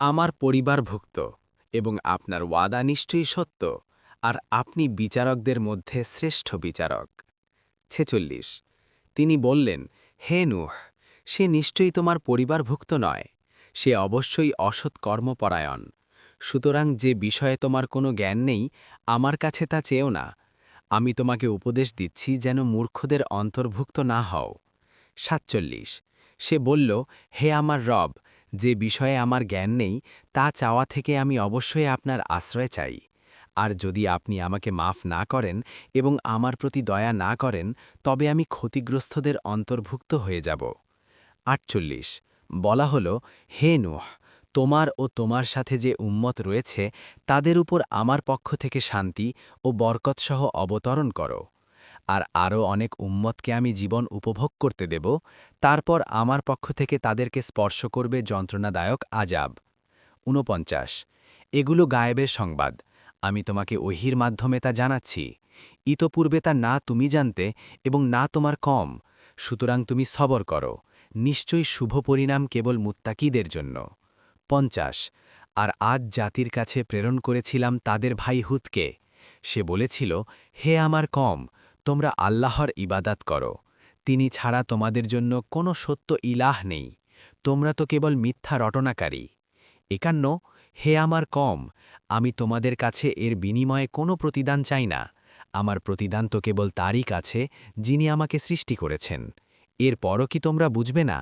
আমার পরিবারভুক্ত এবং আপনার ওয়াদা নিশ্চয়ই সত্য, আর আপনি বিচারকদের মধ্যে শ্রেষ্ঠ বিচারক। ৪৬। তিনি বললেন, হে নূহ, সে নিশ্চয়ই তোমার পরিবারভুক্ত নয়, সে অবশ্যই অসৎ কর্মপরায়ণ। সুতরাং যে বিষয়ে তোমার কোনো জ্ঞান নেই, আমার কাছে তা চেয়েও না। আমি তোমাকে উপদেশ দিচ্ছি যেন মূর্খদের অন্তর্ভুক্ত না হও। ৪৭। সে বলল, হে আমার রব, যে বিষয়ে আমার জ্ঞান নেই তা চাওয়া থেকে আমি অবশ্যই আপনার আশ্রয় চাই। আর যদি আপনি আমাকে মাফ না করেন এবং আমার প্রতি দয়া না করেন, তবে আমি ক্ষতিগ্রস্তদের অন্তর্ভুক্ত হয়ে যাব। ৪৮। বলা হল, হে নূহ, তোমার ও তোমার সাথে যে উম্মত রয়েছে তাদের উপর আমার পক্ষ থেকে শান্তি ও বরকতসহ অবতরণ করো। আর আরও অনেক উম্মতকে আমি জীবন উপভোগ করতে দেব, তারপর আমার পক্ষ থেকে তাদেরকে স্পর্শ করবে যন্ত্রণাদায়ক আজাব। ৪৯। এগুলো গায়েবের সংবাদ, আমি তোমাকে ওহির মাধ্যমে তা জানাচ্ছি। ইতপূর্বে তা না তুমি জানতে এবং না তোমার কম, সুতরাং তুমি সবর করো, নিশ্চয়ই শুভ পরিণাম কেবল মুত্তাকিদের জন্য। ৫০। আর আজ জাতির কাছে প্রেরণ করেছিলাম তাদের ভাই হুদকে। সে বলেছিল, হে আমার কম, তোমরা আল্লাহর ইবাদাত করো, তিনি ছাড়া তোমাদের জন্য কোনো সত্য ইলাহ নেই, তোমরা তো কেবল মিথ্যা রটনাকারী। ৫১। হে আমার কম, আমি তোমাদের কাছে এর বিনিময়ে কোনো প্রতিদান চাই না, আমার প্রতিদান তো কেবল তারই কাছে যিনি আমাকে সৃষ্টি করেছেন। এর পরও কি তোমরা বুঝবে না?